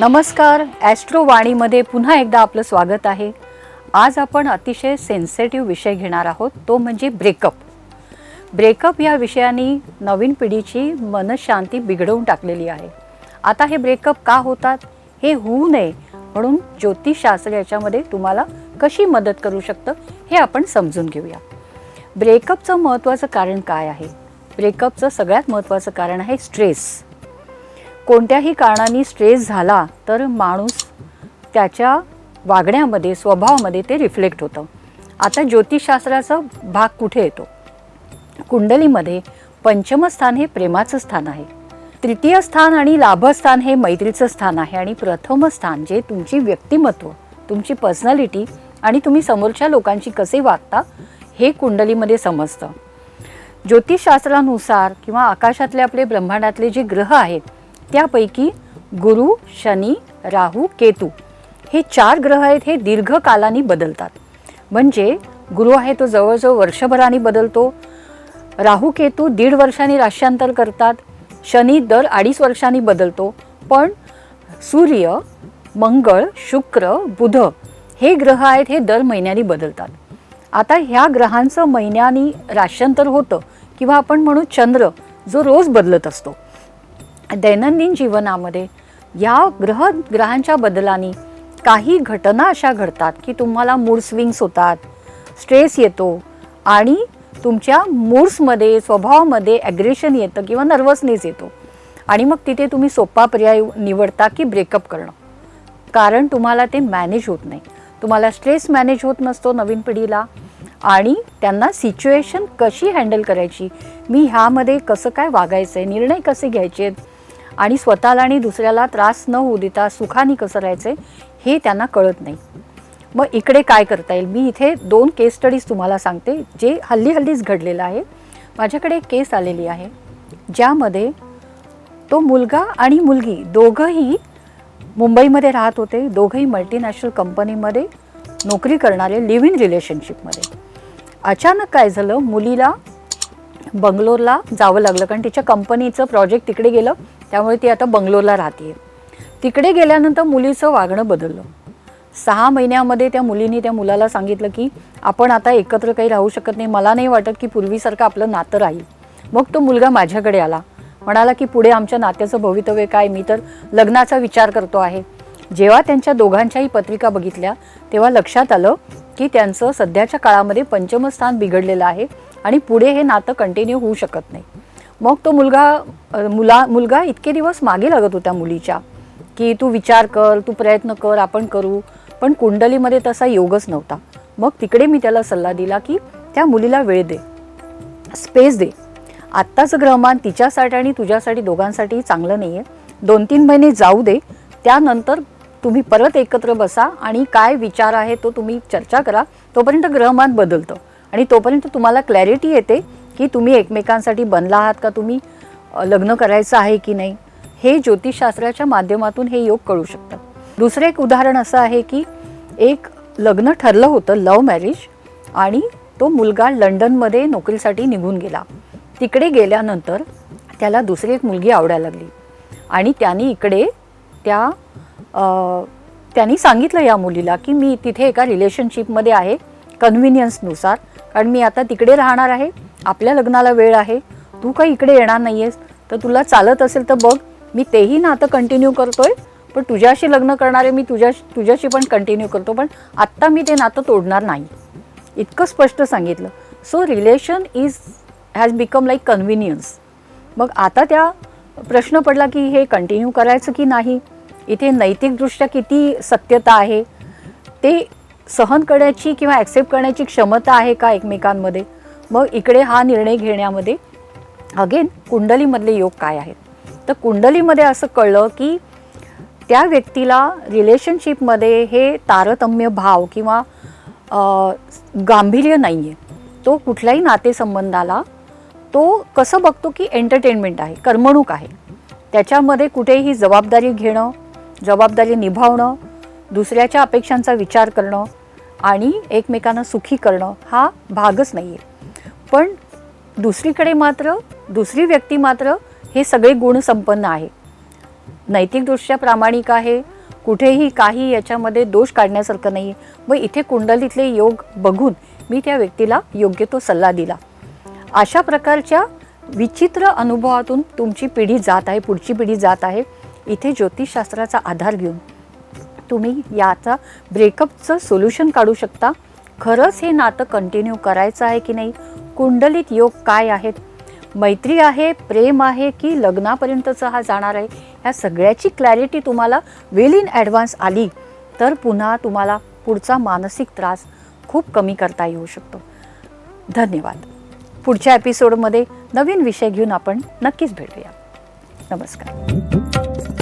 नमस्कार, ॲस्ट्रो वाणीमध्ये पुन्हा एकदा आपलं स्वागत आहे. आज आपण अतिशय सेन्सिटिव्ह विषय घेणार आहोत, तो म्हणजे ब्रेकअप. ब्रेकअप या विषयाने नवीन पिढीची मनशांती बिघडवून टाकलेली आहे. आता हे ब्रेकअप का होतात हे होऊ नये म्हणून ज्योतिषशास्त्र याच्यामध्ये तुम्हाला कशी मदत करू शकतं हे आपण समजून घेऊया. ब्रेकअपचं महत्त्वाचं कारण काय आहे? ब्रेकअपचं सगळ्यात महत्त्वाचं कारण आहे स्ट्रेस. कोणत्याही कारणाने स्ट्रेस झाला तर माणूस त्याच्या वागण्यामध्ये, स्वभावामध्ये ते रिफ्लेक्ट होतं. आता ज्योतिषशास्त्राचा भाग कुठे येतो? कुंडलीमध्ये पंचम स्थान हे प्रेमाचं स्थान आहे, तृतीय स्थान आणि लाभस्थान हे मैत्रीचं स्थान आहे, आणि प्रथम स्थान जे तुमची व्यक्तिमत्व, तुमची पर्सनॅलिटी आणि तुम्ही समोरच्या लोकांशी कसे वागता हे कुंडलीमध्ये समजतं. ज्योतिषशास्त्रानुसार किंवा आकाशातले आपले ब्रह्मांडातले जे ग्रह आहेत त्यापैकी गुरु, शनी, राहू, केतू हे 4 ग्रह आहेत. हे दीर्घकालाने बदलतात. म्हणजे गुरु आहे तो जवळजवळ वर्षभराने बदलतो, राहू केतू 1.5 वर्षांनी राश्यांतर करतात, शनी दर 2.5 वर्षांनी बदलतो, पण सूर्य, मंगळ, शुक्र, बुध हे ग्रह आहेत हे दर महिन्यानी बदलतात. आता ह्या ग्रहांचं महिन्यानी राश्यांतर होतं किंवा आपण म्हणू चंद्र जो रोज बदलत असतो. दैनंदिन जीवनामध्ये या ग्रहांच्या बदलांनी काही घटना अशा घडतात की तुम्हाला मूड स्विंग्स होतात, स्ट्रेस येतो आणि तुमच्या मूड्समध्ये, स्वभावामध्ये ॲग्रेशन येतं किंवा नर्वसनेस येतो, आणि मग तिथे तुम्ही सोपा पर्याय निवडता की ब्रेकअप करणं. कारण तुम्हाला ते मॅनेज होत नाही. तुम्हाला स्ट्रेस मॅनेज होत नसतो नवीन पिढीला, आणि त्यांना सिच्युएशन कशी हँडल करायची, मी ह्यामध्ये कसं काय वागायचं आहे, निर्णय कसे घ्यायचे आहेत आणि स्वतःला आणि दुसऱ्याला त्रास न होऊ देता सुखाने कसं राहायचं आहे हे त्यांना कळत नाही. मग इकडे काय करता येईल? मी इथे 2 केस स्टडीज तुम्हाला सांगते जे हल्लीच घडलेलं आहे. माझ्याकडे एक केस आलेली आहे ज्यामध्ये तो मुलगा आणि मुलगी दोघंही मुंबईमध्ये राहत होते. दोघंही मल्टीनॅशनल कंपनीमध्ये नोकरी करणारे, लिव्ह इन रिलेशनशिपमध्ये. अचानक काय झालं, मुलीला बंगलोरला जावं लागलं कारण तिच्या कंपनीचं प्रोजेक्ट तिकडे गेलं, त्यामुळे ती आता बंगलोरला राहते. तिकडे गेल्यानंतर मुलीचं वागणं बदललं. 6 महिन्यामध्ये त्या मुलीने त्या मुलाला सांगितलं की आपण आता एकत्र काही राहू शकत नाही, मला नाही वाटत की पूर्वीसारखं आपलं नातं राहील. मग तो मुलगा माझ्याकडे आला, म्हणाला की पुढे आमच्या नात्याचं भवितव्य काय, मी तर लग्नाचा विचार करतो आहे. जेव्हा त्यांच्या दोघांच्याही पत्रिका बघितल्या तेव्हा लक्षात आलं की त्यांचं सध्याच्या काळामध्ये पंचमस्थान बिघडलेलं आहे आणि पुढे हे नातं कंटिन्यू होऊ शकत नाही. मग तो मुलगा इतके दिवस मागे लागत होत्या मुलीच्या की तू विचार कर, तू प्रयत्न कर, आपण करू, पण कुंडलीमध्ये तसा योगच नव्हता. मग तिकडे मी त्याला सल्ला दिला की त्या मुलीला वेळ दे, स्पेस दे. आत्ताचं ग्रहमान तिच्यासाठी आणि तुझ्यासाठी दोघांसाठी चांगलं नाही आहे. 2-3 महिने जाऊ दे, त्यानंतर तुम्ही परत एकत्र बसा आणि काय विचार आहे तो तुम्ही चर्चा करा. तोपर्यंत ग्रहमान बदलतं आणि तोपर्यंत तुम्हाला क्लॅरिटी येते की तुम्ही एकमेकांसाठी बनला आहात का, तुम्ही लग्न करायचं आहे की नाही. हे ज्योतिषशास्त्राच्या माध्यमातून हे योग कळू शकतात. दुसरं एक उदाहरण असं आहे की एक लग्न ठरलं होतं, लव्ह मॅरेज, आणि तो मुलगा लंडनमध्ये नोकरीसाठी निघून गेला. तिकडे गेल्यानंतर त्याला दुसरी एक मुलगी आवडायला लागली आणि त्यांनी सांगितलं या मुलीला की मी तिथे एका रिलेशनशिपमध्ये आहे कन्व्हिनियन्सनुसार, कारण मी आता तिकडे राहणार आहे, आपल्या लग्नाला वेळ आहे, तू काही इकडे येणार नाही आहेस, तर तुला चालत असेल तर बघ, मी तेही नातं कंटिन्यू करतोय, पण तुझ्याशी लग्न करणारे मी तुझ्याशी पण कंटिन्यू करतो, पण आत्ता मी ते नातं तोडणार नाही, इतकं स्पष्ट सांगितलं. So relation has become like convenience. मग आता त्या प्रश्न पडला की हे कंटिन्यू करायचं की नाही, इथे नैतिकदृष्ट्या किती सत्यता आहे, ते सहन करण्याची किंवा ॲक्सेप्ट करण्याची क्षमता आहे का एकमेकांमध्ये. मग इकडे हा निर्णय घेण्यामध्ये अगेन कुंडलीमधले योग काय आहेत, तर कुंडलीमध्ये असं कळलं की त्या व्यक्तीला रिलेशनशिपमध्ये हे तारतम्य भाव किंवा गांभीर्य नाही आहे. तो कुठल्याही नातेसंबंधाला तो कसं बघतो की एंटरटेनमेंट आहे, करमणूक आहे, त्याच्यामध्ये कुठेही जबाबदारी घेणं, जबाबदारी निभावणं, दुसऱ्याच्या अपेक्षांचा विचार करणं आणि एकमेकांना सुखी करणं हा भागच नाही आहे. पण दुसरीकडे मात्र दुसरी व्यक्ती मात्र हे सगळे गुण संपन्न आहे. नैतिकदृष्ट्या प्रामाणिक आहे, कुठेही काही याच्यामध्ये दोष काढण्यासारखं नाही. व इथे कुंडलीतले योग बघून मी त्या व्यक्तीला योग्य तो सल्ला दिला. अशा प्रकारच्या विचित्र अनुभवातून तुमची पिढी जात आहे, पुढची पिढी जात आहे. इथे ज्योतिषशास्त्राचा आधार घेऊन तुम्ही याचा ब्रेकअपचं सोल्युशन काढू शकता. खरंच हे नातं कंटिन्यू करायचं आहे की नाही, कुंडलीत योग काय आहेत, मैत्री आहे, प्रेम आहे की लग्नापर्यंतचा हा जाणार आहे, ह्या सगळ्याची क्लॅरिटी तुम्हाला वेल इन ॲडव्हान्स आली तर पुन्हा तुम्हाला पुढचा मानसिक त्रास खूप कमी करता येऊ शकतो. धन्यवाद. पुढच्या एपिसोडमध्ये नवीन विषय घेऊन आपण नक्कीच भेटूया. नमस्कार.